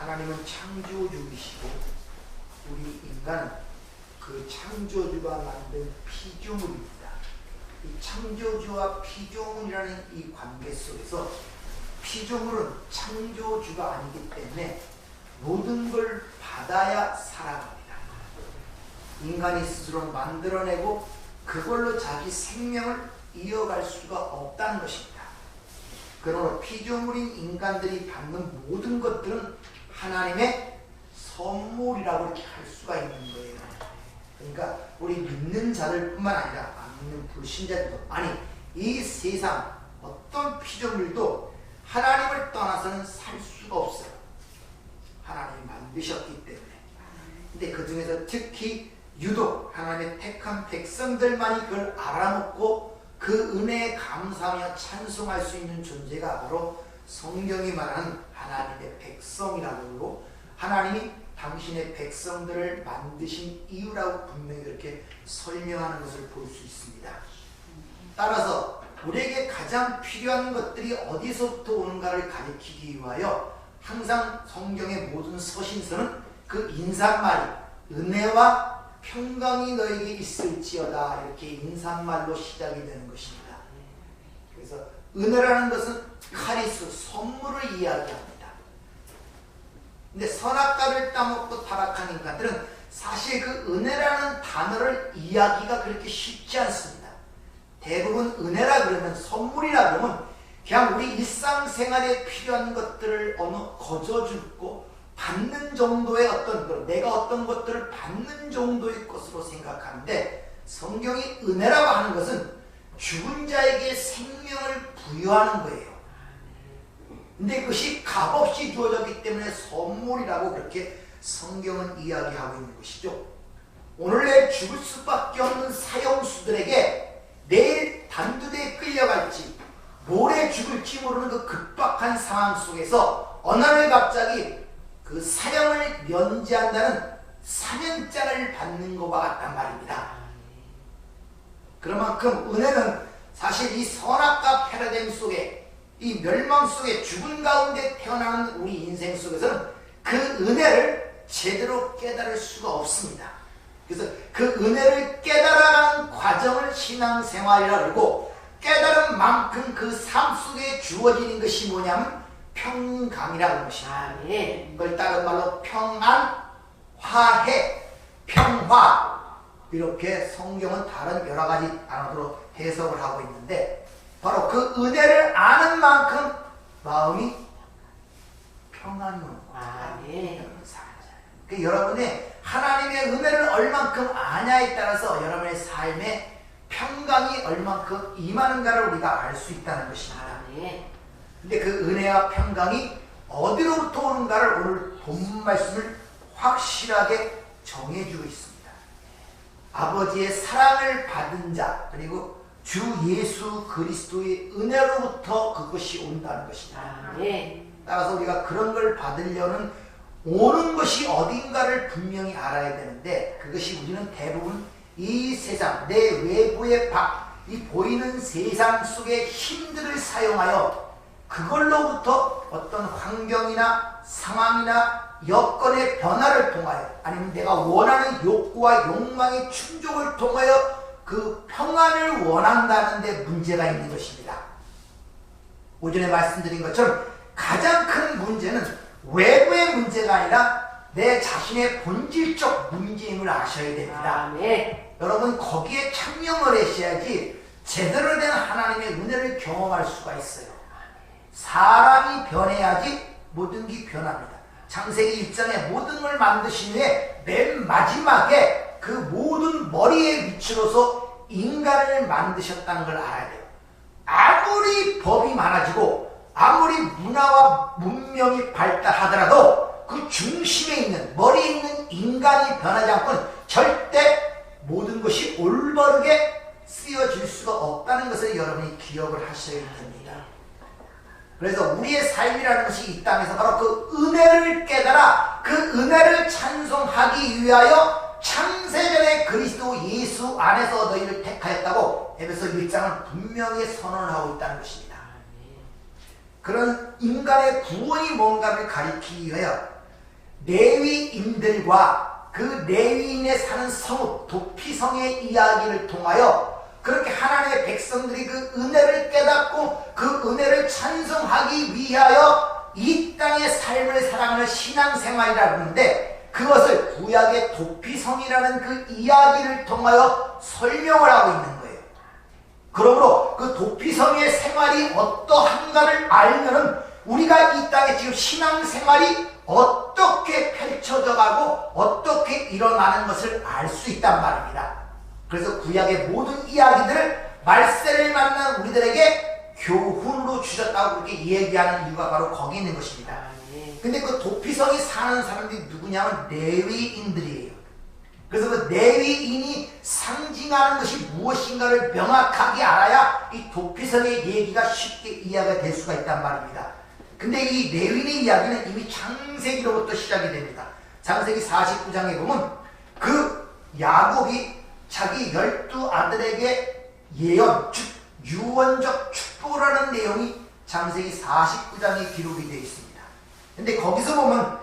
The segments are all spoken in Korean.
하나님은 창조주이시고 우리 인간은 그 창조주가 만든 피조물입니다. 이 창조주와 피조물이라는 이 관계 속에서 피조물은 창조주가 아니기 때문에 모든 걸 받아야 살아갑니다. 인간이 스스로 만들어내고 그걸로 자기 생명을 이어갈 수가 없다는 것입니다. 그러므로 피조물인 인간들이 받는 모든 것들은 하나님의 선물이라고 이렇게 할 수가 있는 거예요. 그러니까 우리 믿는 자들 뿐만 아니라 안 믿는 불신자들도, 아니 이 세상 어떤 피조물도 하나님을 떠나서는 살 수가 없어요. 하나님이 만드셨기 때문에. 근데 그 중에서 특히 유독 하나님의 택한 백성들만이 그걸 알아먹고 그 은혜에 감사하며 찬송할 수 있는 존재가 바로 성경이 말하는 하나님의 백성이라고 하고, 하나님이 당신의 백성들을 만드신 이유라고 분명히 그렇게 설명하는 것을 볼 수 있습니다. 따라서 우리에게 가장 필요한 것들이 어디서부터 오는가를 가리키기 위하여 항상 성경의 모든 서신서는 그 인사말이 은혜와 평강이 너에게 있을지어다 이렇게 인사말로 시작이 되는 것입니다. 그래서 은혜라는 것은 카리스, 선물을 이야기합니다. 근데 선악과를 따먹고 타락한 인간들은 사실 그 은혜라는 단어를 이야기가 그렇게 쉽지 않습니다. 대부분 은혜라 그러면, 선물이라 그러면 그냥 우리 일상생활에 필요한 것들을 어느 거저주고 받는 정도의 어떤 것, 내가 어떤 것들을 받는 정도의 것으로 생각하는데, 성경이 은혜라고 하는 것은 죽은 자에게 생명을 부여하는 거예요. 근데 그것이 값없이 주어졌기 때문에 선물이라고 그렇게 성경은 이야기하고 있는 것이죠. 오늘 내일 죽을 수밖에 없는 사형수들에게 내일 단두대에 끌려갈지 모레 죽을지 모르는 그 급박한 상황 속에서 어느 날 갑자기 그 사형을 면제한다는 사면장을 받는 것과 같단 말입니다. 그런 만큼 은혜는 사실 이 선악과 패러다임 속에, 이 멸망 속에, 죽은 가운데 태어나는 우리 인생 속에서는 그 은혜를 제대로 깨달을 수가 없습니다. 그래서 그 은혜를 깨달아가는 과정을 신앙생활이라 그러고, 깨달은 만큼 그 삶 속에 주어지는 것이 뭐냐면 평강이라고 하는 것입니다. 그걸 다른 말로 평안, 화해, 평화, 이렇게 성경은 다른 여러 가지 단어로 해석을 하고 있는데, 바로 그 은혜를 아는 만큼 마음이 평안이 오는 거예요. 그 여러분의 하나님의 은혜를 얼만큼 아냐에 따라서 여러분의 삶에 평강이 얼만큼 임하는가를 우리가 알 수 있다는 것입니다. 근데 그 은혜와 평강이 어디로부터 오는가를 오늘 본 말씀을 확실하게 정해주고 있습니다. 아버지의 사랑을 받은 자, 그리고 주 예수 그리스도의 은혜로부터 그것이 온다는 것입니다. 따라서 우리가 그런 걸 받으려는 오는 것이 어딘가를 분명히 알아야 되는데, 그것이 우리는 대부분 이 세상, 내 외부의 이 보이는 세상 속의 힘들을 사용하여 그걸로부터 어떤 환경이나 상황이나 여건의 변화를 통하여, 아니면 내가 원하는 욕구와 욕망의 충족을 통하여 그 평안을 원한다는 데 문제가 있는 것입니다. 오전에 말씀드린 것처럼 가장 큰 문제는 외부의 문제가 아니라 내 자신의 본질적 문제임을 아셔야 됩니다. 여러분 거기에 참여를 하셔야지 제대로 된 하나님의 은혜를 경험할 수가 있어요. 사람이 변해야지 모든 게 변합니다. 창세기 1장에 모든 걸 만드신 후에 맨 마지막에 그 모든 머리의 위치로서 인간을 만드셨다는 걸 알아야 돼요. 아무리 법이 많아지고 아무리 문화와 문명이 발달하더라도 그 중심에 있는, 머리에 있는 인간이 변하지 않고는 절대 모든 것이 올바르게 쓰여질 수가 없다는 것을 여러분이 기억을 하셔야 됩니다. 그래서 우리의 삶이라는 것이 이 땅에서 바로 그 은혜를 깨달아 그 은혜를 찬송하기 위하여 창세전에 그리스도 예수 안에서 너희를 택하였다고 에베소 1장은 분명히 선언을 하고 있다는 것입니다. 그런 인간의 구원이 뭔가를 가리키기 위하여 레위인들과 그 레위인에 사는 성읍 도피성의 이야기를 통하여 그렇게 하나님의 백성들이 그 은혜를 깨닫고 그 은혜를 찬송하기 위하여 이 땅의 삶을 살아가는 신앙생활이라고 하는데, 그것을 구약의 도피성이라는 그 이야기를 통하여 설명을 하고 있는 거예요. 그러므로 그 도피성의 생활이 어떠한가를 알면은 우리가 이 땅에 지금 신앙생활이 어떻게 펼쳐져 가고 어떻게 일어나는 것을 알 수 있단 말입니다. 그래서 구약의 모든 이야기들을 말세를 만난 우리들에게 교훈으로 주셨다고 그렇게 얘기하는 이유가 바로 거기 있는 것입니다. 근데 그 도피성에 사는 사람들이 누구냐면 레위인들이에요. 그래서 그 레위인이 상징하는 것이 무엇인가를 명확하게 알아야 이 도피성의 얘기가 쉽게 이해가 될 수가 있단 말입니다. 근데 이 레위인의 이야기는 이미 창세기로부터 시작이 됩니다. 창세기 49장에 보면 그 야곱이 자기 12아들에게 예언, 즉 유언적 축복을 하는 내용이 창세기 49장에 기록이 되어 있습니다. 근데 거기서 보면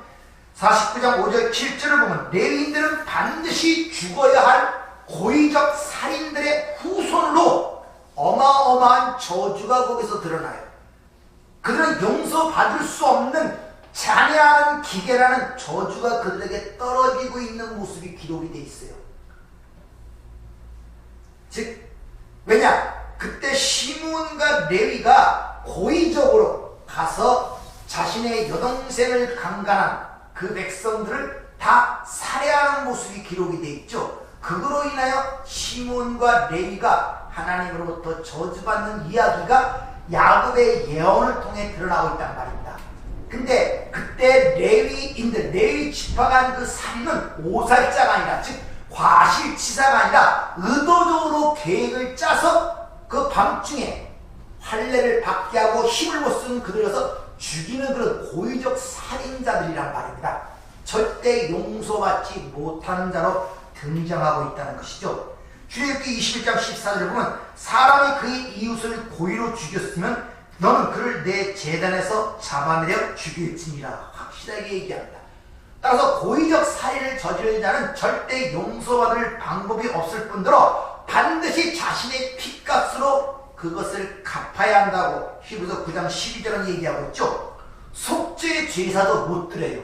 49장 5절 7절을 보면 레위인들은 반드시 죽어야 할 고의적 살인들의 후손으로 어마어마한 저주가 거기서 드러나요. 그들은 용서받을 수 없는 잔해하는 기계라는 저주가 그들에게 떨어지고 있는 모습이 기록이 되어 있어요. 즉, 왜냐? 그때 시므온과 레위가 고의적으로 가서 자신의 여동생을 강간한 그 백성들을 다 살해하는 모습이 기록이 되어 있죠. 그거로 인하여 시므온과 레위가 하나님으로부터 저주받는 이야기가 야곱의 예언을 통해 드러나고 있단 말입니다. 근데 그때 레위인들, 레위 지파가 한 그 살인은 오살자가 아니라, 즉 과실치사가 아니라 의도적으로 계획을 짜서 그 밤중에 환례를 받게 하고 힘을 못 쓰는 그들에서 죽이는 그런 고의적 살인자들이란 말입니다. 절대 용서받지 못하는 자로 등장하고 있다는 것이죠. 출애굽기 21장 14절을 보면 사람이 그의 이웃을 고의로 죽였으면 너는 그를 내 제단에서 잡아내려 죽일지니라 확실하게 얘기합니다. 따라서 고의적 살인을 저지른 자는 절대 용서받을 방법이 없을 뿐더러 반드시 자신의 피값으로 그것을 갚아야 한다고 히브리서 9장 12절은 얘기하고 있죠. 속죄의 제사도 못 드려요.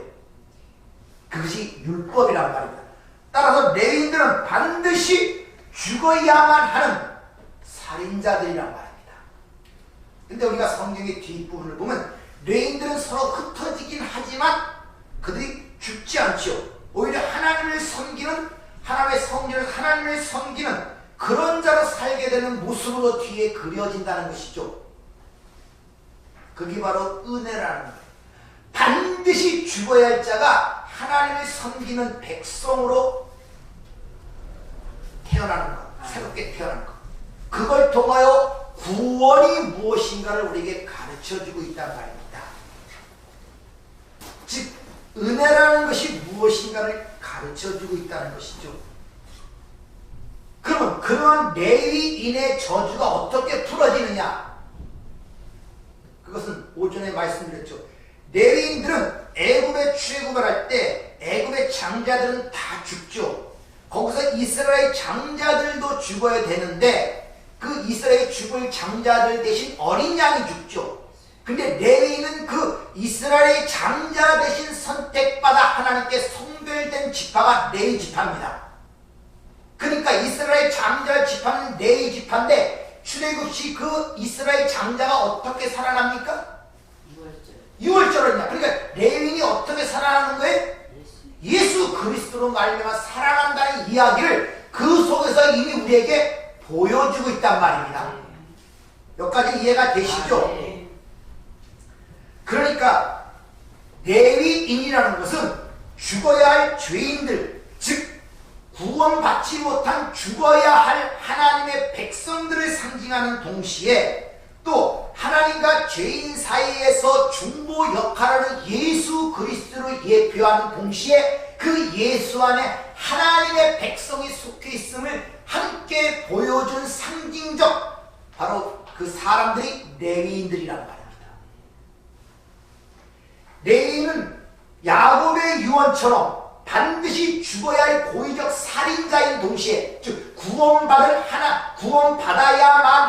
그것이 율법이란 말입니다. 따라서 레위인들은 반드시 죽어야만 하는 살인자들이란 말입니다. 근데 우리가 성경의 뒷부분을 보면 레위인들은 서로 흩어지긴 하지만 그들이 죽지 않죠. 오히려 하나님을 섬기는, 하나님의 성전을 하나님을 섬기는 그런 자로 살게 되는 모습으로 뒤에 그려진다는 것이죠. 그게 바로 은혜라는 거예요. 반드시 죽어야 할 자가 하나님을 섬기는 백성으로 태어나는 것, 새롭게 태어나는 것. 그걸 통하여 구원이 무엇인가를 우리에게 가르쳐주고 있단 말입니다. 즉 은혜라는 것이 무엇인가를 가르쳐주고 있다는 것이죠. 그러면 그러한 레위인의 저주가 어떻게 풀어지느냐? 그것은 오전에 말씀드렸죠. 레위인들은 애굽에 출애굽을 할 때 애굽의 장자들은 다 죽죠. 거기서 이스라엘 장자들도 죽어야 되는데 그 이스라엘 죽을 장자들 대신 어린 양이 죽죠. 근데 레위인은 그 이스라엘의 장자 대신 선택받아 하나님께 성별된 지파가 레위 지파입니다. 그러니까 이스라엘 장자 지파는 레위 지파인데 출애굽시 그 이스라엘 장자가 어떻게 살아납니까? 유월절이냐. 그러니까 레위인이 어떻게 살아나는 거예요? 예수 그리스도로 말미암아 살아난다는 이야기를 그 속에서 이미 우리에게 보여주고 있단 말입니다. 여기까지 이해가 되시죠? 그러니까 레위인이라는 것은 죽어야 할 죄인들, 즉 구원받지 못한 죽어야 할 하나님의 백성들을 상징하는 동시에 또 하나님과 죄인 사이에서 중보 역할을 예수 그리스도로 예표하는 동시에 그 예수 안에 하나님의 백성이 속해 있음을 함께 보여준 상징적 바로 그 사람들이 레위인들이란 말입니다. 레위인은 야곱의 유언 시므온처럼 반드시 죽어야 할 고의적 살인자인 동시에, 즉 구원받아야만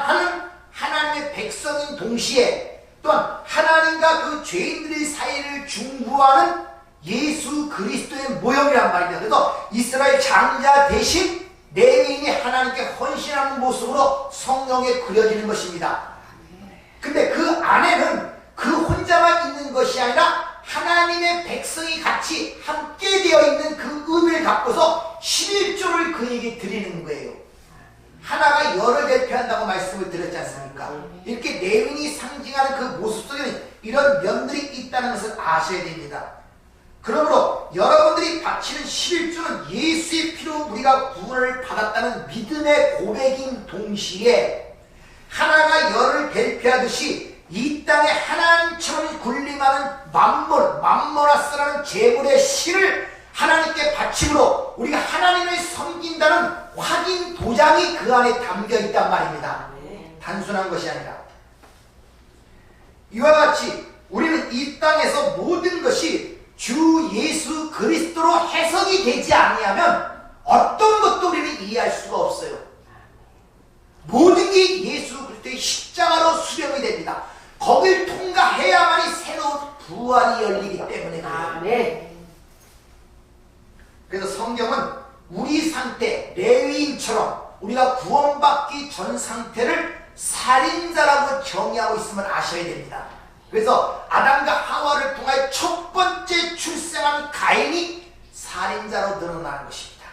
하는 하나님의 백성인 동시에 또한 하나님과 그 죄인들의 사이를 중보하는 예수 그리스도의 모형이란 말입니다. 그래서 이스라엘 장자 대신 레위인이 하나님께 헌신하는 모습으로 성경에 그려지는 것입니다. 근데 그 안에는 그 혼자만 있는 것이 아니라 하나님의 백성이 같이 함께 되어 있는 그 의미를 갖고서 11조를 그에게 드리는 거예요. 하나가 열을 대표한다고 말씀을 드렸지 않습니까? 이렇게 레위인이 상징하는 그 모습 속에는 이런 면들이 있다는 것을 아셔야 됩니다. 그러므로 여러분들이 바치는 11조는 예수의 피로 우리가 구원을 받았다는 믿음의 고백인 동시에 하나가 열을 대표하듯이 이 땅에 하나님처럼 군림하는 맘모나스라는 재물의 실을 하나님께 바침으로 우리가 하나님을 섬긴다는 확인 도장이 그 안에 담겨 있단 말입니다. 단순한 것이 아니라 이와 같이 우리는 이 땅에서 모든 것이 주 예수 그리스도로 해석이 되지 아니하면 어떤 것도 우리는 이해할 수가 없어요. 모든 게 예수 그리스도의 십자가로 수렴이 됩니다. 거길 통과해야만이 새로운 부활이 열리기 때문에 그래요. 그래서 성경은 우리 상태, 레위인처럼 우리가 구원받기 전 상태를 살인자라고 정의하고 있음을 아셔야 됩니다. 그래서 아담과 하와를 통하여 첫 번째 출생한 가인이 살인자로 드러나는 것입니다.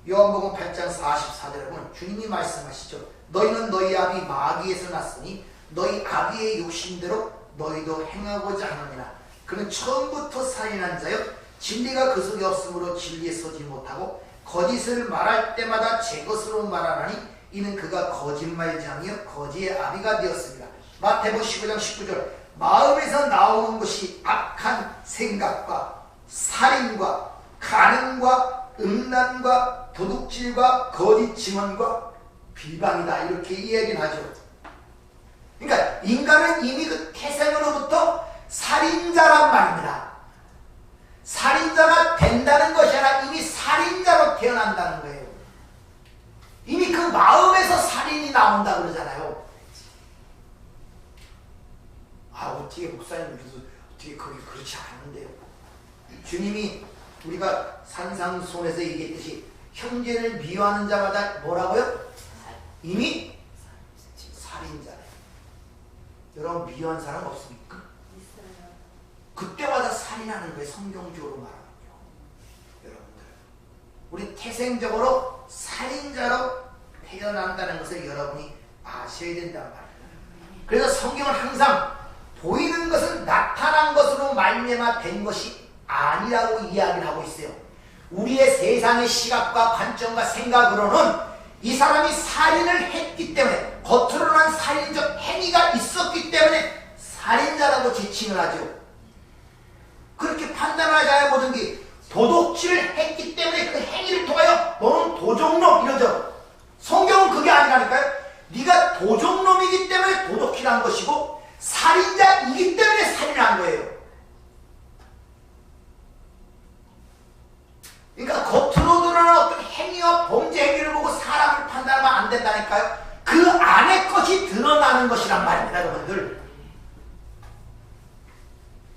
요한복음 8장 44절에 보면 주님이 말씀하시죠. 너희는 너희 아비 마귀에서 났으니 너희 아비의 욕심대로 너희도 행하고자 하느니라. 그는 처음부터 살인한 자요 진리가 그 속에 없으므로 진리에 서지 못하고 거짓을 말할 때마다 제 것으로 말하나니 이는 그가 거짓말장이요 거지의 아비가 되었습니다. 마태복음 15장 19절 마음에서 나오는 것이 악한 생각과 살인과 간음과 음란과 도둑질과 거짓 증언과 비방이다 이렇게 이야기를 하죠. 그러니까 인간은 이미 그 태생으로부터 살인자란 말입니다. 살인자가 된다는 것이 아니라 이미 살인자로 태어난다는 거예요. 이미 그 마음에서 살인이 나온다 그러잖아요. 어떻게 목사님 어떻게 거기 그렇지 않은데요. 주님이 우리가 산상수훈에서 얘기했듯이 형제를 미워하는 자마다 뭐라고요? 이미 살인자래요. 여러분 미워한 사람 없습니까? 있어요. 그때마다 살인하는 거예요. 성경적으로 말하면요. 여러분들 우리 태생적으로 살인자로 태어난다는 것을 여러분이 아셔야 된단 말이에요. 그래서 성경은 항상 보이는 것은 나타난 것으로 말미암아 된 것이 아니라고 이야기를 하고 있어요. 우리의 세상의 시각과 관점과 생각으로는 이 사람이 살인을 했기 때문에 겉으로 난 살인적 행위가 있었기 때문에 살인자라고 지칭을 하죠. 그렇게 판단하자야 모든 게 도둑질을 했기 때문에 그 행위를 통하여 너는 도적놈 이러죠. 성경은 그게 아니라니까요. 네가 도적놈이기 때문에 도둑질한 것이고 살인자이기 때문에 살인한 거예요. 그러니까 겉으로 드러나는 어떤 행위와 범죄 행위를 보고 사람을 판단하면 안 된다니까요. 그 안에 것이 드러나는 것이란 말입니다, 여러분들.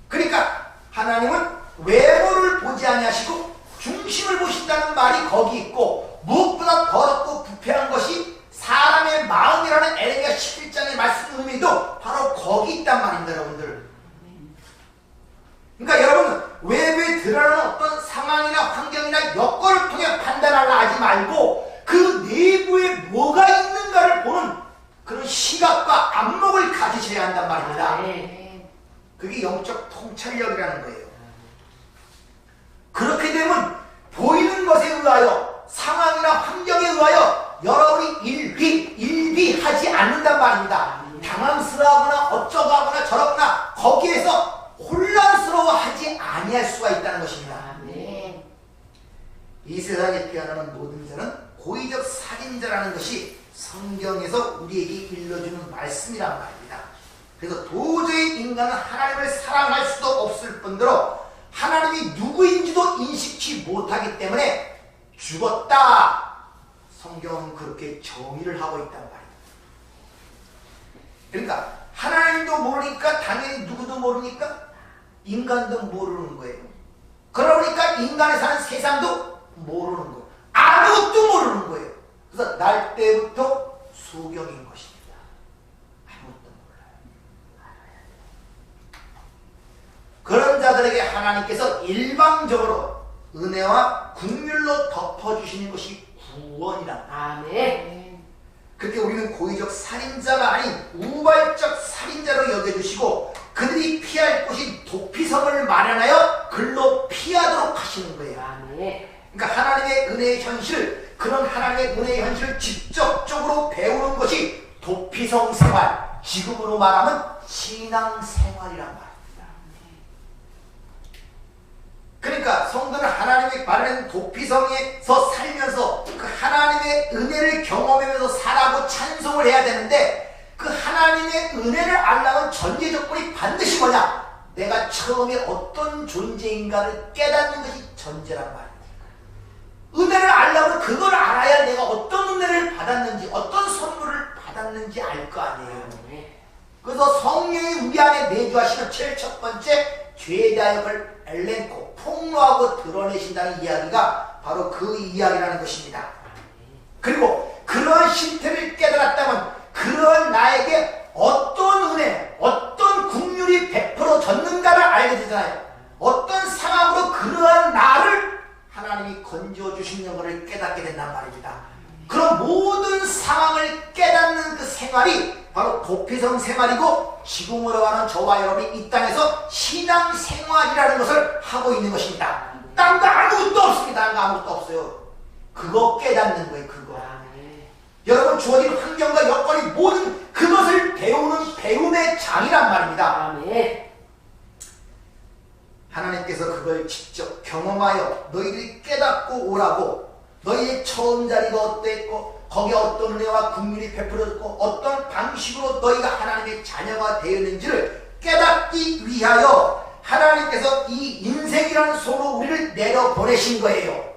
그러니까 하나님은 외모를 보지 아니하시고 중심을 보신다는 말이 거기 있고 무엇보다 더럽고 부패한 것이 사람의 마음이라는 에레미야 11장의 말씀 의미도 바로 거기 있단 말입니다, 여러분들. 그러니까 여러분은 외부에 드러나는 어떤 상황이나 환경이나 여건을 통해 판단하려 하지 말고 그 내부에 뭐가 있는가를 보는 그런 시각과 안목을 가지셔야 한단 말입니다. 그게 영적 통찰력이라는 거예요. 그렇게 되면 보이는 것에 의하여 상황이나 환경에 의하여 여러분이 일비하지 않는단 말입니다. 당황스러워하거나 어쩌고하거나 저러거나 거기에서 혼란스러워하지 아니할 수가 있다는 것입니다. 이 세상에 태어나는 모든 자는 고의적 살인자라는 것이 성경에서 우리에게 일러주는 말씀이란 말입니다. 그래서 도저히 인간은 하나님을 사랑할 수도 없을 뿐더러 하나님이 누구인지도 인식치 못하기 때문에 죽었다. 성경은 그렇게 정의를 하고 있단 말이에요. 그러니까 하나님도 모르니까 당연히 누구도 모르니까 인간도 모르는 거예요. 그러니까 인간에 사는 세상도 모르는 거예요. 아무것도 모르는 거예요. 그래서 날 때부터 소경인 것입니다. 아무것도 몰라요. 그런 자들에게 하나님께서 일방적으로 은혜와 긍휼로 덮어주시는 것이 구원이다. 아멘. 그렇게 우리는 고의적 살인자가 아닌 우발적 살인자로 여겨주시고 그들이 피할 곳이 도피성을 마련하여 글로 피하도록 하시는 거예요. 아멘. 그러니까 하나님의 은혜의 현실, 그런 하나님의 은혜의 현실을 직접적으로 배우는 것이 도피성 생활, 지금으로 말하면 신앙생활이란 말입니다. 그러니까 성도는 하나님의 마련한 도피성에서 살면서 그 하나님의 은혜를 경험하면서 살아고 찬송을 해야 되는데, 그 하나님의 은혜를 알려면 전제 조건이 반드시 뭐냐? 내가 처음에 어떤 존재인가를 깨닫는 것이 전제란 말입니다. 은혜를 알려면 그걸 알아야 내가 어떤 은혜를 받았는지, 어떤 선물을 받았는지 알 거 아니에요. 그래서 성령이 우리 안에 내주하시는 제일 첫 번째 죄의 자역을 엘렌코, 폭로하고 드러내신다는 이야기가 바로 그 이야기라는 것입니다. 그리고 그러한 실태를 깨달았다면 그러한 나에게 어떤 은혜, 어떤 긍휼이 베풀어졌는가를 알게 되잖아요. 어떤 상황으로 그러한 나를 하나님이 건져주시는 것을 깨닫게 된단 말입니다. 그런 모든 상황을 깨닫는 그 생활이 바로 도피성 생활이고, 지금으로 가는 저와 여러분이 이 땅에서 신앙생활이라는 것을 하고 있는 것입니다. 딴 거 아무것도 없습니다. 딴 거 아무것도 없어요. 그거 깨닫는 거예요. 그거. 여러분 주어진 환경과 여건이 모든 그것을 배우는 배움의 장이란 말입니다. 하나님께서 그걸 직접 경험하여 너희들이 깨닫고 오라고, 너희의 처음 자리가 어땠고 거기에 어떤 은혜와 긍휼이 베풀어졌고 어떤 방식으로 너희가 하나님의 자녀가 되었는지를 깨닫기 위하여 하나님께서 이 인생이라는 소로 우리를 내려보내신 거예요.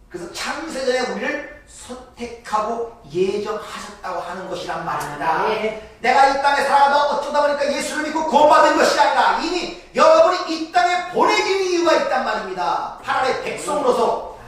그래서 창세전에 우리를 선택하고 예정하셨다고 하는 것이란 말입니다. 내가 이 땅에 살아가다 어쩌다 보니까 예수를 믿고 구원받은 것이 아니라 이미 여러분이 이 땅에 보내진 이유가 있단 말입니다. 하나님의 백성으로서.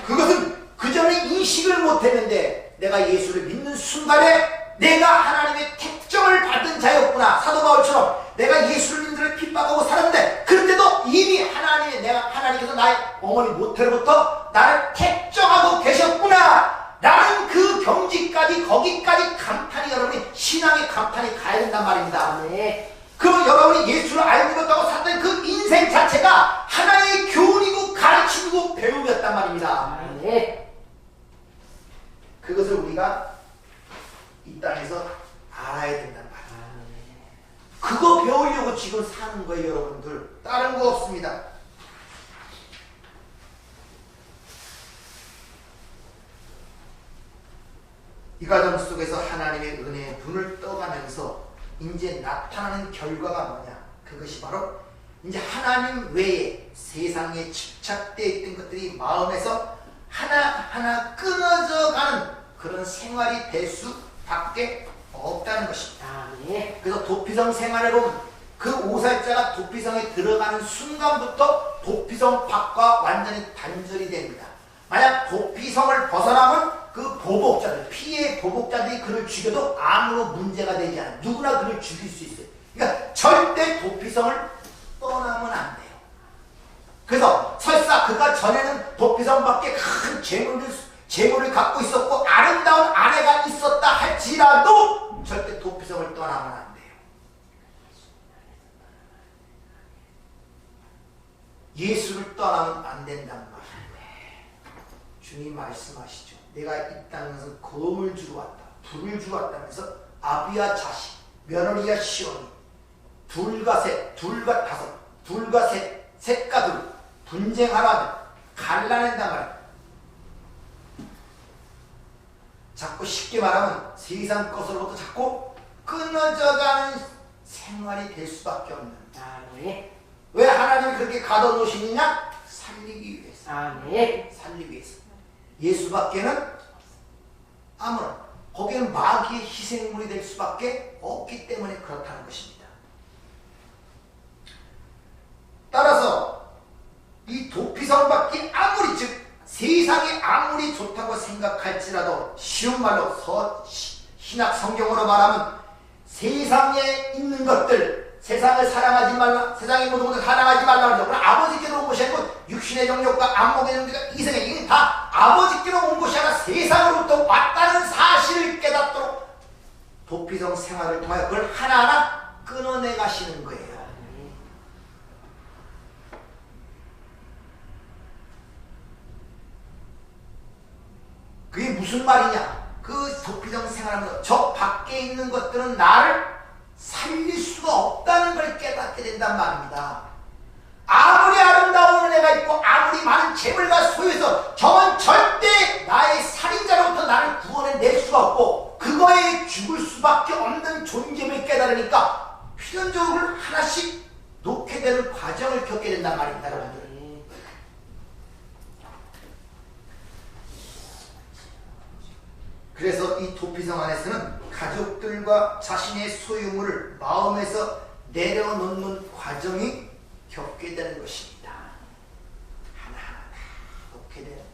그것은 그전에 인식을 못했는데 내가 예수를 믿는 순간에 내가 하나님의 택정을 받은 자였구나. 사도 바울처럼 내가 예수를 믿는 자를 핍박하고 살았는데 그런데도 이미 하나님께서 나의 어머니 모태로부터 나를 택정하고 계셨구나 라는 그 경지까지, 거기까지 감탄이, 여러분이 신앙의 감탄이 가야 된단 말입니다. 그러면 여러분이 예수를 알고 있다고 살던 그 인생 자체가 하나님의 교훈이고 가르치고 배움이었단 말입니다. 그것을 우리가 이 땅에서 알아야 된단 말이에요. 그거 배우려고 지금 사는 거예요, 여러분들. 다른 거 없습니다. 이 과정 속에서 하나님의 은혜의 눈을 떠가면서 이제 나타나는 결과가 뭐냐? 그것이 바로 이제 하나님 외에 세상에 집착되어 있던 것들이 마음에서 하나하나 끊어져 가는 그런 생활이 될 수밖에 없다는 것입니다. 그래서 도피성 생활을 보면 그 오살자가 도피성에 들어가는 순간부터 도피성 밖과 완전히 단절이 됩니다. 만약 도피성을 벗어나면 그 보복자들, 피해 보복자들이 그를 죽여도 아무런 문제가 되지 않아요. 누구나 그를 죽일 수 있어요. 그러니까 절대 도피성을 떠나면 안 돼요. 그래서 설사 그가 전에는 도피성 밖에 큰 재물을 갖고 있었고 아름다운 아내가 있었다 할지라도 절대 도피성을 떠나면 안 돼요. 예수를 떠나면 안 된단 말이에요. 주님 말씀하시죠. 내가 이 땅에서 검을 주러 왔다, 불을 주러 왔다면서 아비와 자식, 며느리와 시온이 둘과 셋, 둘과 다섯, 둘과 셋, 셋과 둘 분쟁하라 갈라낸단 말이야. 자꾸 쉽게 말하면 세상 것으로부터 자꾸 끊어져가는 생활이 될 수밖에 없는. 아멘. 왜 하나님이 그렇게 가둬놓으시느냐? 살리기 위해서. 아멘. 살리기 위해서. 예수밖에는 아무런, 거기는 마귀의 희생물이 될 수밖에 없기 때문에 그렇다는 것입니다. 따라서 이 도피성밖에 아무리, 즉 세상이 아무리 좋다고 생각할지라도, 쉬운 말로 신약 성경으로 말하면 세상에 있는 것들, 세상을 사랑하지 말라, 세상의 모든 것을 사랑하지 말라 그러죠. 그럼 아버지께로 온 것이 아니고 육신의 정욕과 안목의 정욕과 이성의, 이게 다 아버지께로 온 것이 아니라 세상으로부터 왔다는 사실을 깨닫도록 도피성 생활을 통하여 그걸 하나하나 끊어내 가시는 거예요. 그게 무슨 말이냐? 그 도피성 생활하면서 저 밖에 있는 것들은 나를 살릴 수가 없다는 걸 깨닫게 된단 말입니다. 아무리 아름다운 은혜가 있고 아무리 많은 재물과 소유해서 저건 절대 나의 살인자로부터 나를 구원해낼 수가 없고 그거에 죽을 수밖에 없는 존재를 깨달으니까 필연적으로 하나씩 놓게 되는 과정을 겪게 된단 말입니다, 여러분들. 그래서 이 도피성 안에서는 가족들과 자신의 소유물을 마음에서 내려놓는 과정이 겪게 되는 것입니다. 하나하나 다 놓게 되는 거예요.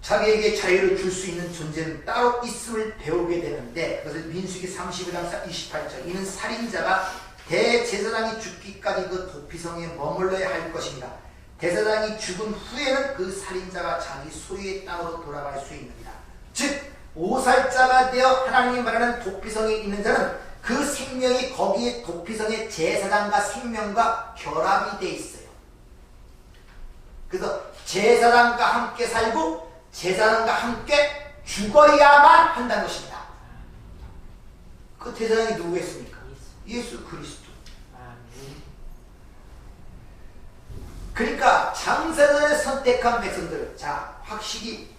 자기에게 자유를 줄 수 있는 존재는 따로 있음을 배우게 되는데, 그것을 민수기 35장 28절, 이는 살인자가 대제사장이 죽기까지 그 도피성에 머물러야 할 것입니다. 대제사장이 죽은 후에는 그 살인자가 자기 소유의 땅으로 돌아갈 수 있습니다. 즉 오살자가 되어 하나님이 말하는 도피성에 있는 자는 그 생명이 거기에 도피성의 제사장과 생명과 결합이 되어 있어요. 그래서 제사장과 함께 살고 제사장과 함께 죽어야만 한다는 것입니다. 그 제사장이 누구겠습니까? 예수 그리스도. 그러니까 창세전에 선택한 백성들, 자 확실히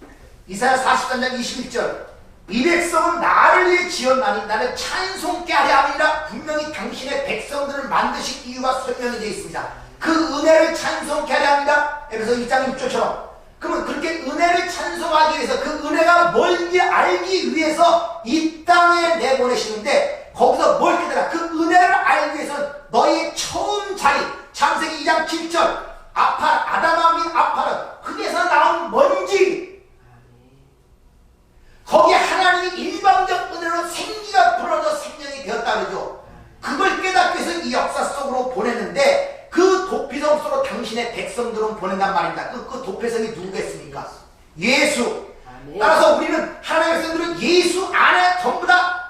이사야 43장 21절, 이 백성은 나를 위해 지었나니 나를 찬송케 하려 함이라. 분명히 당신의 백성들을 만드신 이유가 설명이 되어 있습니다. 그 은혜를 찬송케 하려 합니다. 에베소 2장 6절처럼. 그러면 그렇게 은혜를 찬송하기 위해서, 그 은혜가 뭔지 알기 위해서 이 땅에 내보내시는데, 거기서 뭘 깨달아? 그 은혜를 알기 위해서는 너희의 처음 자리, 창세기 2장 7절, 아담아 및 아파는 흙에서 나온 먼지, 거기에 하나님이 일방적 은혜로 생기가 불어져 생명이 되었다 그러죠. 그걸 깨닫기 위해서 이 역사 속으로 보냈는데, 그 도피성 속으로 당신의 백성들은 보낸단 말입니다. 그 도피성이 누구겠습니까? 예수. 따라서 우리는 하나님의 백성들은 예수 안에 전부 다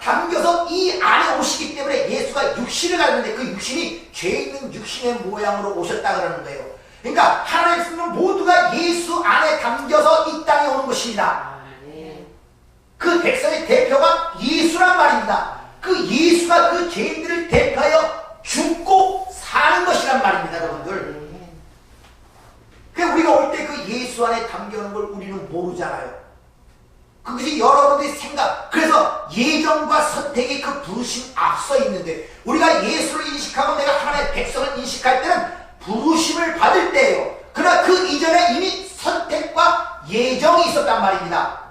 담겨서 이 안에 오시기 때문에 예수가 육신을 가졌는데, 그 육신이 죄 있는 육신의 모양으로 오셨다 그러는 거예요. 그러니까 하나님의 백성들은 모두가 예수 안에 담겨서 이 땅에 오는 것입니다. 그 백성의 대표가 예수란 말입니다. 그 예수가 그 죄인들을 대표하여 죽고 사는 것이란 말입니다, 여러분들. 그러니까 우리가 올 때 그 예수 안에 담겨있는 걸 우리는 모르잖아요. 그것이 여러분들의 생각, 그래서 예정과 선택이 그 부르심 앞서 있는데, 우리가 예수를 인식하고 내가 하나님의 백성을 인식할 때는 부르심을 받을 때예요. 그러나 그 이전에 이미 선택과 예정이 있었단 말입니다.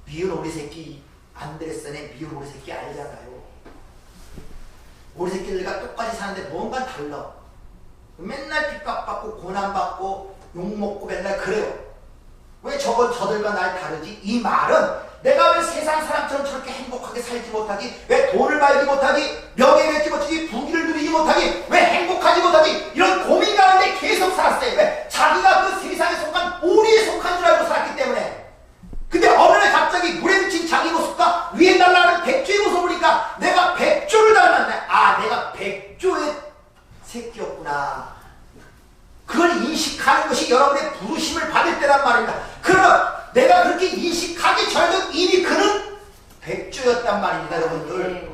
미운 오리 새끼, 안드레슨의 미운 오리 새끼 알잖아요. 오리 새끼들과 똑같이 사는데 뭔가 달라. 맨날 핍박받고 고난받고 욕먹고 맨날 그래요. 왜 저들과 날 다르지? 이 말은 내가 왜 세상 사람처럼 저렇게 행복하게 살지 못하지? 왜 돈을 벌지 못하지? 명예를 얻지 못하지? 부귀를 누리지 못하지? 왜 행복하지 못하지? 이런 고민 가운데 계속 살았어요. 왜? 자기가 그 세상에 속한 오리에 속한 줄 알고 살았기 때문에. 근데 어느 날 갑자기 물에 비친 자기 모습과 위에 날아가는 백조의 모습을 보니까 내가 백조를 닮았네. 아, 내가 백조의 새끼였구나. 그걸 인식하는 것이 여러분의 부르심을 받을 때란 말입니다. 그러나 내가 그렇게 인식하기 전에도 이미 그는 백조였단 말입니다, 여러분들.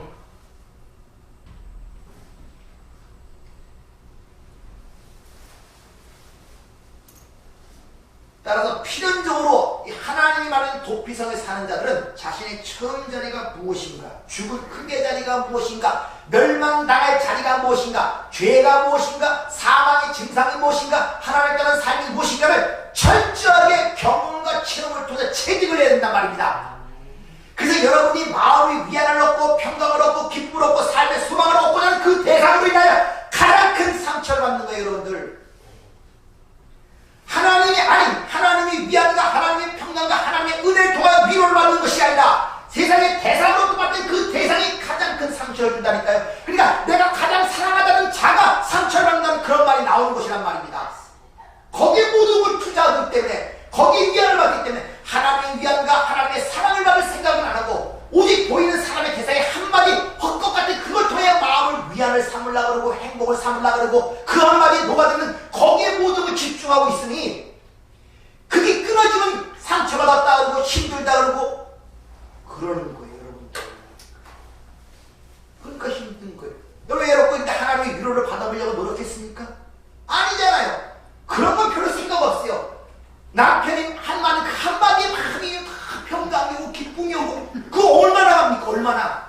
따라서 필연적으로 하나님이 말하는 하나님 도피성에 사는 자들은 자신의 처음 자리가 무엇인가, 죽을 흙의 자리가 무엇인가, 멸망당할 자리가 무엇인가, 죄가 무엇인가, 사망의 증상이 무엇인가, 하나님을 떠난 삶이 무엇인가를 철저하게 경험과 체험을 통해 체득을 해야 된단 말입니다. 그래서 여러분이 마음의 위안을 얻고 평강을 얻고 기쁨을 얻고 삶의 소망을 얻고자 하는 그 대상으로 인하여 가장 큰 상처를 받는 거예요. 여러분들, 하나님이 아닌 하나님의 위안과 하나님의 평강과 하나님의 은혜를 통하여 위로를 받는 것이 아니라 세상의 대상으로 받는 그 대상이 가장 큰 상처를 준다니까요. 그러니까 내가 가장 사랑하다는 자가 상처를 받는다는 그런 말이 나오는 것이란 말입니다. 거기에 모든 걸 투자하기 때문에, 거기에 위안을 받기 때문에 하나님의 위안과 하나님의 사랑을 받을 생각은 안 하고 오직 보이는 사람의 대상에 한마디 헛것 같은 그걸 통해 마음을 위안을 삼으려고 그러고 행복을 삼으려고 그러고 그 한마디에 녹아드는 거기에 모든 걸 집중하고 있으니 그게 끊어지면 상처받았다 그러고 힘들다 그러고 그러는 거예요. 여러분들, 그러니까 힘든 거예요. 왜 외롭고 있는데 하나님의 위로를 받아보려고 노력했습니까? 아니잖아요. 그런 건 별로 생각 없어요. 남편이 한마디 그 한마디에 마음이 평강이고 기쁨이 오고 그거 얼마나 갑니까? 얼마나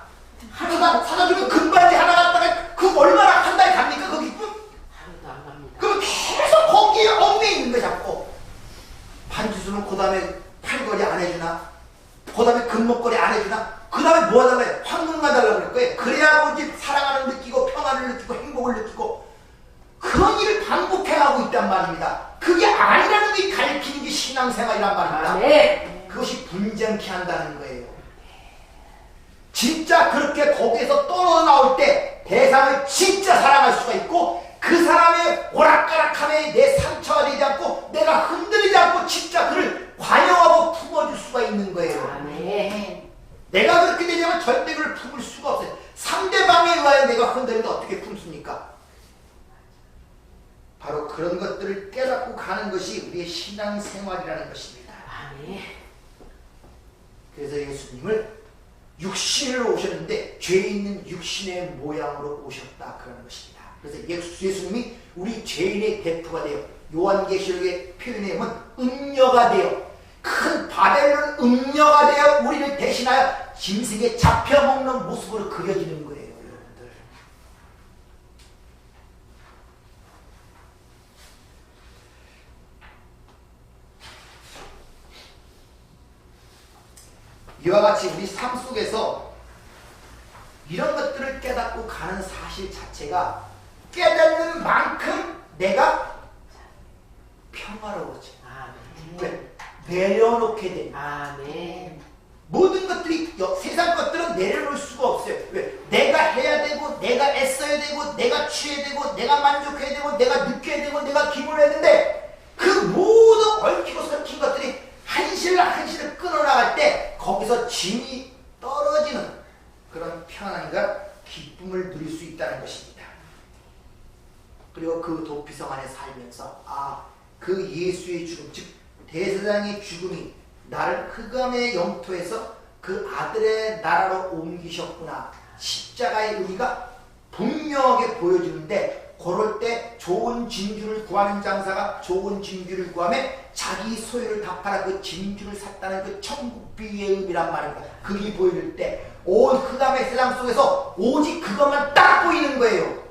사다 주면 금반지 하나 갖다가 그거 얼마나 한 달 갑니까? 그 기쁨? 하루도 안 갑니다. 그럼 계속 거기에 얽매 있는 거 자꾸. 반지수는 그 다음에 팔걸이 안 해주나? 그 다음에 금목걸이 안 해주나? 그 다음에 뭐 해달라요? 황금만 달라고 그럴 거예요. 그래야 뭔지 사랑을 느끼고 평안을 느끼고 행복을 느끼고 그런 일을 반복해가고 있단 말입니다. 그게 아니라는 게 가르치는 게 신앙생활이란 말입니다. 네. 그것이 분쟁케 한다는 거예요. 진짜 그렇게 거기에서 떨어져 나올 때 대상을 진짜 사랑할 수가 있고 그 사람의 오락가락함에 내 상처가 되지 않고 내가 흔들리지 않고 진짜 그를 관용하고 품어줄 수가 있는 거예요. 네. 내가 그렇게 되냐면 절대 그를 품을 수가 없어요. 상대방에 의하여 내가 흔들리는데 어떻게 품습니까? 바로 그런 것들을 깨닫고 가는 것이 우리의 신앙생활이라는 것입니다. 네. 그래서 예수님을 육신으로 오셨는데 죄 있는 육신의 모양으로 오셨다 그러는 것입니다. 그래서 예수님이 우리 죄인의 대표가 되어 요한계시록의 표현에 보면 음녀가 되어 큰 바벨론 음녀가 되어 우리를 대신하여 짐승에 잡혀먹는 모습으로 그려지는 거예요. 여러분들, 이와 같이 우리 삶 속에서 이런 것들을 깨닫고 가는 사실 자체가 깨닫는 만큼 내가 평화로워져. 왜? 내려놓게 됩니다. 네. 모든 것들이 세상 것들은 내려놓을 수가 없어요. 왜? 내가 해야 되고 내가 애써야 되고 내가 취해야 되고 내가 만족해야 되고 내가 느껴야 되고 내가 기분해야 되는데 그 모든 얽히고 설킨 것들이 한실을 끊어나갈 때 거기서 짐이 떨어지는 그런 평안과 기쁨을 누릴 수 있다는 것입니다. 그리고 그 도피성 안에 살면서 그 예수의 죽음, 즉 대제사장의 죽음이 나를 흑암의 영토에서 그 아들의 나라로 옮기셨구나. 십자가의 의미가 분명하게 보여주는데 그럴 때 좋은 진주를 구하는 장사가 좋은 진주를 구하며 자기 소유를 다 팔아 그 진주를 샀다는 그 천국비의 의미란 말입니다. 그게 보일 때 온 흑암의 세상 속에서 오직 그것만 딱 보이는 거예요.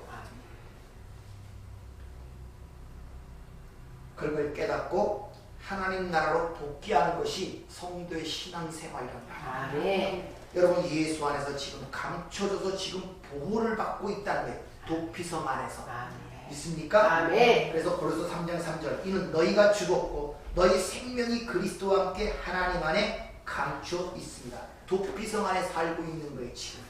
그런 걸 깨닫고 하나님 나라로 복귀하는 것이 성도의 신앙생활이란 말입니다. 네. 여러분, 예수 안에서 지금 감춰져서 지금 보호를 받고 있다는 거예요. 도피성 안에서. 네. 있습니까? 네. 그래서 고린도서 3장 3절 이는 너희가 죽었고 너희 생명이 그리스도와 함께 하나님 안에 감춰 있습니다. 도피성 안에 살고 있는 거예요. 지금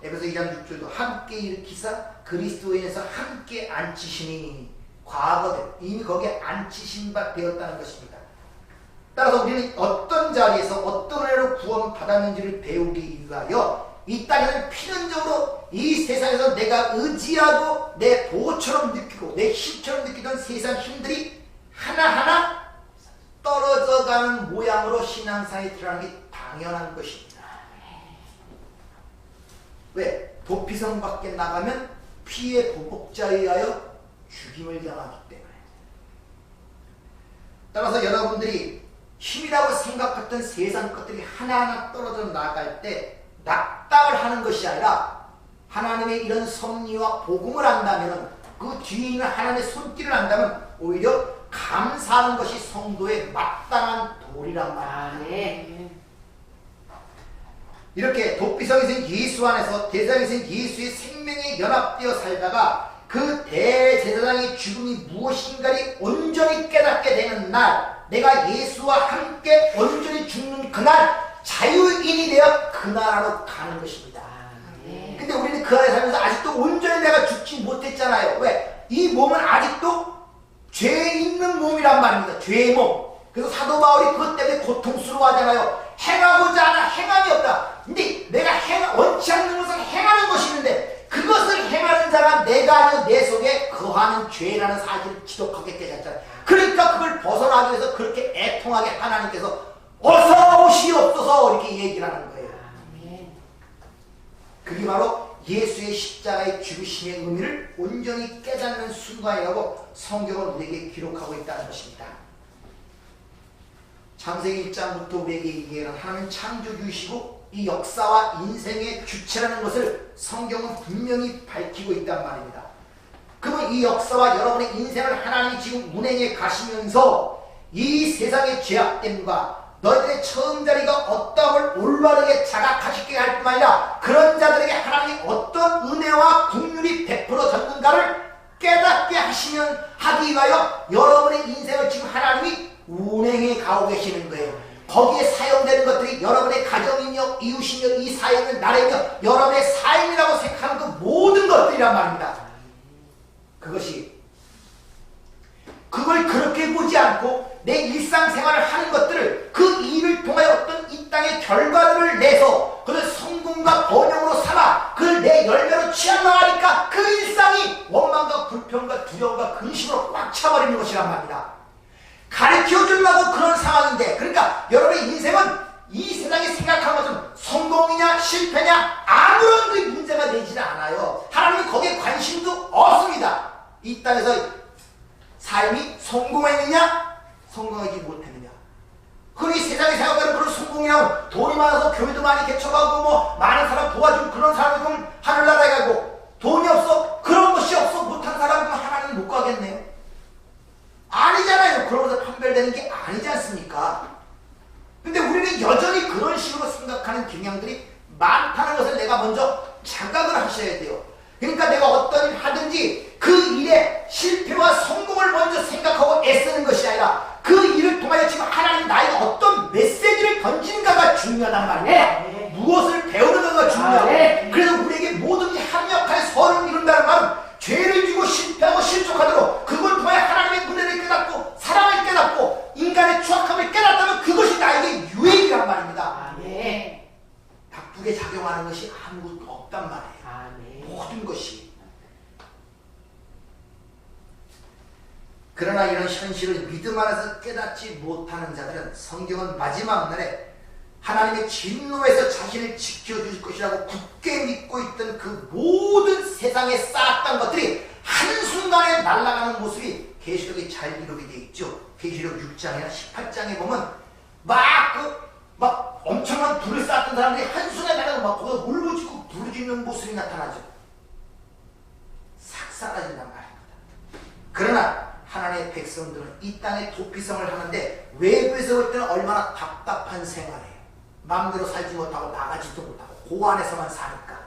에베소 2장 6절도 함께 일으키사 그리스도인에서 함께 앉히시니 과거들 이미 거기에 앉히신 바 되었다는 것입니다. 따라서 우리는 어떤 자리에서 어떤 은혜로 구원받았는지를 배우기 위하여 이 땅에서는 필연적으로 이 세상에서 내가 의지하고 내 보호처럼 느끼고 내 힘처럼 느끼던 세상 힘들이 하나하나 떨어져가는 모양으로 신앙생활에 들어가는 게 당연한 것입니다. 왜? 도피성 밖에 나가면 피의 보복자에 의하여 죽임을 당하기 때문에. 따라서 여러분들이 힘이라고 생각했던 세상 것들이 하나하나 떨어져 나갈 때 낙담을 하는 것이 아니라 하나님의 이런 섭리와 복음을 안다면, 그 뒤에 있는 하나님의 손길을 안다면 오히려 감사하는 것이 성도의 마땅한 도리란 말이에요. 네. 이렇게 도피성에서 예수 안에서 대장에서 예수의 생명에 연합되어 살다가 그 대제사장의 죽음이 무엇인가를 온전히 깨닫게 되는 날, 내가 예수와 함께 온전히 죽는 그날, 자유인이 되어 그 나라로 가는 것입니다. 네. 근데 우리는 그 안에 살면서 아직도 온전히 내가 죽지 못했잖아요. 왜? 이 몸은 아직도 죄 있는 몸이란 말입니다. 죄의 몸. 그래서 사도 바울이 그것 때문에 고통스러워하잖아요. 행하고자 하나 행함이 없다. 근데 내가 원치 않는 것을 행하는 것이 있는데, 그것을 행하는 자가 내가 아니요 내 속에 거하는 죄라는 사실을 지독하게 깨닫잖아요. 그러니까 그걸 벗어나기 위해서 그렇게 애통하게 하나님께서 어서 오시옵소서 이렇게 얘기를 하는 거예요. 네. 그게 바로 예수의 십자가의 죽으심의 의미를 온전히 깨닫는 순간이라고 성경은 우리에게 기록하고 있다는 것입니다. 창세기 1장부터 우리에게 얘기하는 하나님 창조주이시고 이 역사와 인생의 주체라는 것을 성경은 분명히 밝히고 있단 말입니다. 그러면 이 역사와 여러분의 인생을 하나님이 지금 운행해 가시면서 이 세상의 죄악됨과 너희들의 처음 자리가 어떠함을 올바르게 자각하시게 할 뿐만 아니라 그런 자들에게 하나님이 어떤 은혜와 국률이 베풀어졌는가를 깨닫게 하시면 하기 위하여 여러분의 인생을 지금 하나님이 운행해 가고 계시는 거예요. 거기에 사용되는 것들이 여러분의 가정이며 이웃이며 이 사회며 나라이며 여러분의 삶이라고 생각하는 그 모든 것들이란 말입니다. 그걸 그렇게 보지 않고 내 일상생활을 하는 것들을 그 일을 통하여 어떤 이 땅의 결과들을 내서 그걸 성공과 번영으로 삼아 그걸 내 열매로 취하나가니까 그 일상이 원망과 불평과 두려움과 근심으로 꽉 차버리는 것이란 말입니다. 가르쳐 주려고 그런 상황인데, 그러니까 여러분의 인생은 이 세상이 생각하는 것은 성공이냐 실패냐 아무런 그 문제가 되지는 않아요. 하나님은 거기에 관심도 없습니다. 이 땅에서 삶이 성공했느냐 성공하지 못했느냐, 그리고 이 세상이 생각하는 그런 성공이라면 돈이 많아서 교회도 많이 개척하고 뭐 많은 사람 도와주고 그런 사람이 그럼 하늘나라에 가고, 돈이 없어 그런 것이 없어 못한 사람은 하나님 못 가겠네요. 아니잖아요. 그러면서 판별되는 게 아니지 않습니까? 근데 우리는 여전히 그런 식으로 생각하는 경향들이 많다는 것을 내가 먼저 자각을 하셔야 돼요. 그러니까 내가 어떤 일 하든지 그 일에 실패와 성공을 먼저 생각하고 애쓰는 것이 아니라 그 일을 통하여 지금 하나님 나에게 어떤 메시지를 던지는가가 중요하단 말이에요. 무엇을 배우는가가 중요하고, 그래서 우리에게 모든 합력하여 선을 이룬다는 말은 죄를 지고 실패하고 실족하도록 그걸 통해 하나님의 은혜를 깨닫고 사랑을 깨닫고 인간의 추악함을 깨닫다면 그것이 나에게 유익이란 말입니다. 나쁘게 작용하는 것이 아무것도 없단 말이에요. 모든 것이. 그러나 이런 현실을 믿음 안에서 깨닫지 못하는 자들은 성경은 마지막 날에 하나님의 진노에서 자신을 지켜줄 것이라고 굳게 믿고 있던 그 모든 세상에 쌓았던 것들이 한순간에 날아가는 모습이 계시록에 잘 기록이 되어 있죠. 계시록 6장이나 18장에 보면 막 엄청난 불을 쌓았던 사람들이 한순간에 날아가고 막 거기서 울부짖고 부르짖는 모습이 나타나죠. 싹 사라진단 말입니다. 그러나 하나님의 백성들은 이 땅에 도피성을 하는데 외부에서 볼 때는 얼마나 답답한 생활이에요. 마음대로 살지 못하고 나가지도 못하고 그 안에서만 사니까.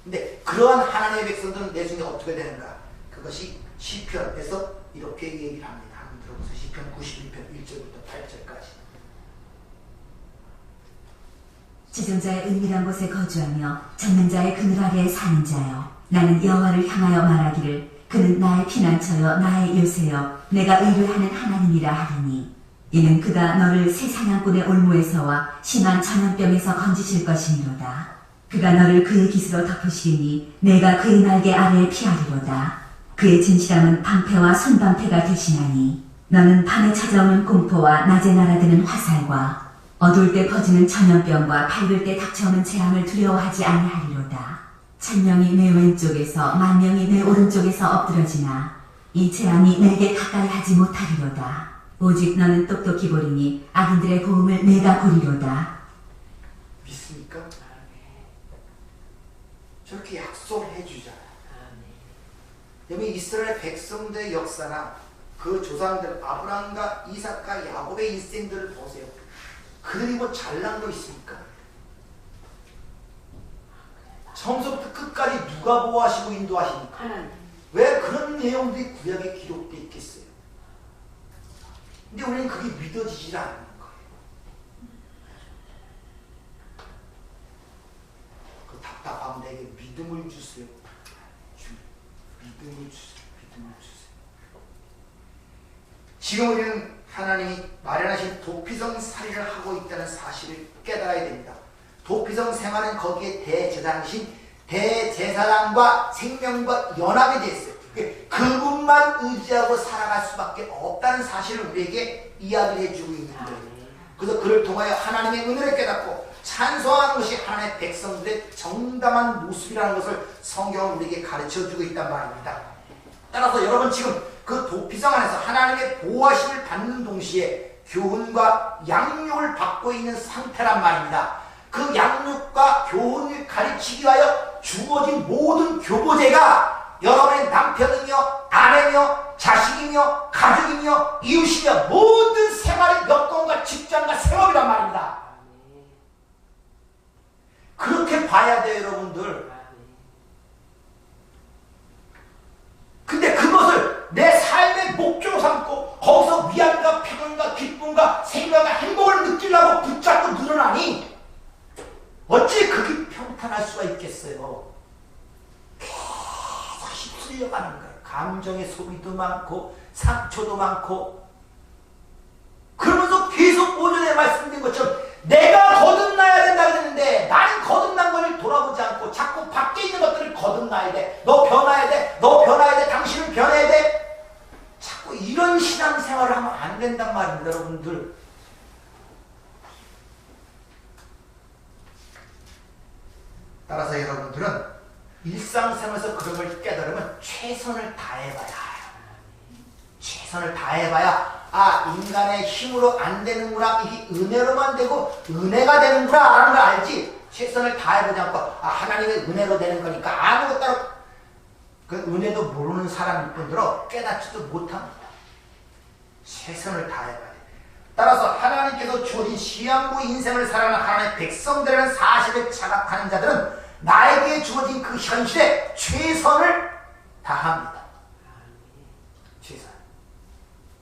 근데 그러한 하나님의 백성들은 내중에 어떻게 되는가? 그것이 시편에서 이렇게 얘기를 합니다. 한번 들어보세요. 시편 91편 1절부터 8절까지. 지존자의 은밀한 곳에 거주하며 젖는 자의 그늘 아래에 사는 자여, 나는 여호와를 향하여 말하기를 그는 나의 피난처여 나의 요새여 내가 의뢰하는 하나님이라 하리니, 이는 그가 너를 새 사냥꾼의 올무에서와 심한 전염병에서 건지실 것이니로다. 그가 너를 그의 깃으로 덮으시리니 내가 그의 날개 아래에 피하리로다. 그의 진실함은 방패와 손방패가 되시나니, 너는 밤에 찾아오는 공포와 낮에 날아드는 화살과 어두울 때 퍼지는 전염병과 밝을 때 닥쳐오는 재앙을 두려워하지 아니하리로다. 1000명이 내 왼쪽에서 10,000명이 내 오른쪽에서 엎드러지나 이 재앙이 내게 가까이 하지 못하리로다. 오직 너는 똑똑히 보리니 악인들의 고음을 내가 보리로다. 믿습니까? 아멘. 저렇게 약속을 해주잖아요. 아멘. 여러분 이스라엘 백성들의 역사나 그 조상들 아브라함과 이삭과 야곱의 일생들을 보세요. 그들이 뭐 잘난 거 있습니까? 처음부터 끝까지 누가 보호하시고 인도하십니까? 하나님. 왜 그런 내용들이 구약에 기록되어 있겠어요? 근데 우리는 그게 믿어지질 않는 거예요. 그 답답하면 내게 믿음을 주세요. 믿음을 주세요. 믿음을 주세요. 지금 우리는 하나님이 마련하신 도피성 살이를 하고 있다는 사실을 깨달아야 됩니다. 도피성 생활은 거기에 대제사장이신 대제사장과 생명과 연합이 되어 있어요. 그분만 의지하고 살아갈 수밖에 없다는 사실을 우리에게 이야기를 해주고 있는 거예요. 그래서 그를 통하여 하나님의 은혜를 깨닫고 찬송하는 것이 하나님의 백성들의 정당한 모습이라는 것을 성경은 우리에게 가르쳐주고 있단 말입니다. 따라서 여러분 지금 그 도피성 안에서 하나님의 보호하심을 받는 동시에 교훈과 양육을 받고 있는 상태란 말입니다. 그 양육과 교훈을 가르치기 위하여 주어진 모든 교보제가 여러분의 남편이며 아내며 자식이며 가족이며 이웃이며 모든 생활의 여건과 직장과 생업이란 말입니다. 그렇게 봐야 돼요, 여러분들. 근데 그것을 내 삶의 목표로 삼고 거기서 위안과 평안과 기쁨과 생각과 행복을 느끼려고 붙잡고 늘어나니 어찌 그게 평탄할 수가 있겠어요. 계속 휩쓸려가는 거예요. 감정의 소비도 많고 상처도 많고 그러면서 계속 오전에 말씀드린 것처럼 내가 거듭나야 된다 그랬는데 나는 거듭난 것을 돌아보지 않고 자꾸 밖에 있는 것들을 거듭나야 돼. 너 변화해야 돼. 너 변화해야 돼. 당신은 변해야 돼. 자꾸 이런 신앙생활을 하면 안 된단 말입니다, 여러분들. 따라서 여러분들은 일상생활에서 그런 걸 깨달으면 최선을 다해봐야 해요. 최선을 다해봐야 인간의 힘으로 안 되는구나. 이게 은혜로만 되고 은혜가 되는구나 라는 걸 알지. 최선을 다해보지 않고 하나님의 은혜로 되는 거니까 아무것도 따로 그 은혜도 모르는 사람일 뿐더러 깨닫지도 못합니다. 최선을 다해봐야 돼. 따라서 하나님께서 주어진 시한부 인생을 살아가는 하나님의 백성들이라는 사실을 자각하는 자들은 나에게 주어진 그 현실에 최선을 다합니다. 최선.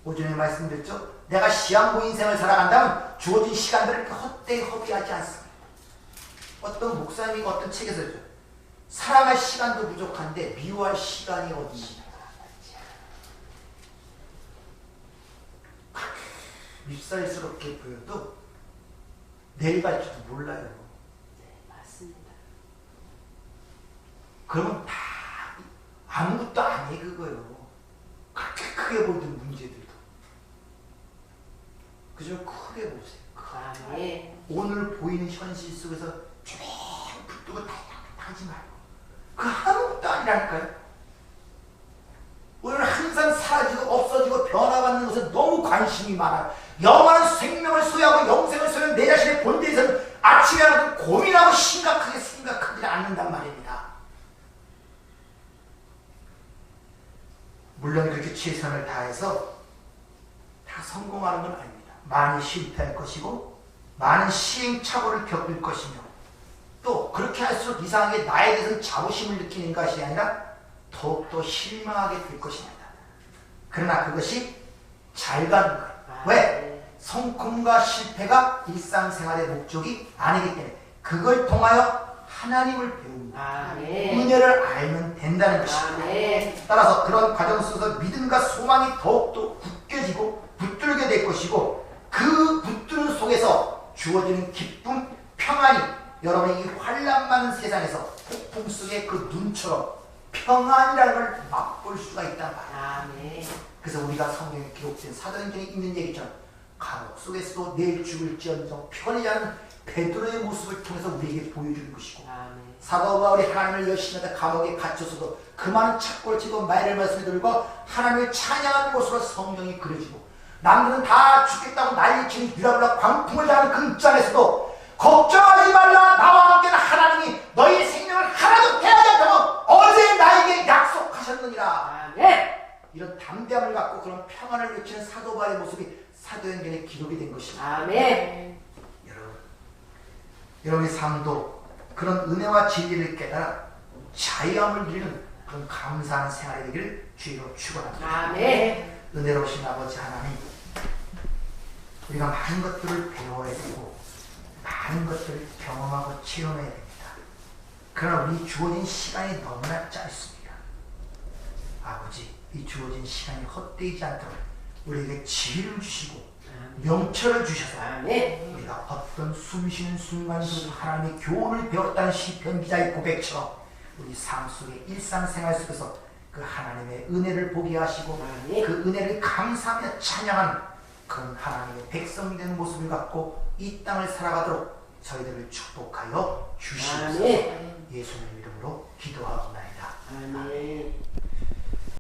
오전에 말씀드렸죠? 내가 시한부 인생을 살아간다면 주어진 시간들을 헛되이 허비하지 않습니다. 어떤 목사님이 어떤 책에서 살아갈 시간도 부족한데 미워할 시간이 어디 있냐. 밉살스럽게 보여도 내일 갈지도 몰라요. 네, 맞습니다. 그러면 다 아무것도 아니에요, 그거요. 그렇게 크게 보이던 문제들도. 그저 크게 보세요. 아멘. 오늘 보이는 현실 속에서 쭉 붙들고 다니지 말고. 그 아무것도 아니라니까요. 오늘 항상 사라지고 없어지고 변화받는 것에 너무 관심이 많아요. 영원한 생명을 소유하고 영생을 소유하는 내 자신의 본질에서는 아침에 하나 고민하고 심각하게 생각하지 않는단 말입니다. 물론 그렇게 최선을 다해서 다 성공하는 건 아닙니다. 많이 실패할 것이고 많은 시행착오를 겪을 것이며 또 그렇게 할수록 이상하게 나에 대해서 자부심을 느끼는 것이 아니라 더욱더 실망하게 될 것입니다. 그러나 그것이 잘 가는 거예요. 왜? 성공과 실패가 일상생활의 목적이 아니기 때문에 그걸 통하여 하나님을 배웁니다. 아멘. 은혜를 알면 된다는 것입니다. 아멘. 따라서 그런 과정 속에서 믿음과 소망이 더욱더 굳겨지고 붙들게 될 것이고 그 붙드는 속에서 주어지는 기쁨, 평안이 여러분의 이 환란 많은 세상에서 폭풍 속의 그 눈처럼 평안이라는 걸 맛볼 수가 있단 말이에요. 아멘. 그래서 우리가 성경에 기록된 사도행전에 있는 얘기처럼 감옥 속에서도 내일 죽을지언정 편히 자는 베드로의 모습을 통해서 우리에게 보여주는 것이고 아멘. 사도 바울이 하나님을 열심히 하다 감옥에 갇혀서도 그 많은 착골 치고 말을 말씀에 들고 하나님을 찬양하는 모습으로 성경이 그려지고 남들은 다 죽겠다고 난리치는 유라블라 광풍을 당하는 그 입장에서도 걱정하지 말라. 나와 함께는 하나님이 너희 생명을 하나도 해하지 않다고 어제 나에게 약속하셨느니라. 아멘. 이런 담대함을 갖고 그런 평안을 외치는 사도 바울의 모습이 사도행전에 기록이 된 것입니다. 아멘. 여러분의 삶도 그런 은혜와 진리를 깨달아 자유함을 누리는 그런 감사한 생활이 되기를 주의로 축원합니다. 아멘. 은혜로우신 아버지 하나님, 우리가 많은 것들을 배워야 되고 많은 것들을 경험하고 체험해야 됩니다. 그러나 우리 주어진 시간이 너무나 짧습니다. 아버지, 이 주어진 시간이 헛되지 않도록 우리에게 지혜를 주시고 명철을 주셔서 아멘. 우리가 어떤 숨쉬는 순간도 하나님의 교훈을 배웠다는 시편 기자의 고백처럼 우리 삶 속의 일상생활 속에서 그 하나님의 은혜를 보게 하시고 아멘. 그 은혜를 감사하며 찬양하는 그런 하나님의 백성이 되는 모습을 갖고 이 땅을 살아가도록 저희들을 축복하여 주시옵소서. 아멘. 예수님 이름으로 기도하옵나이다. 아멘.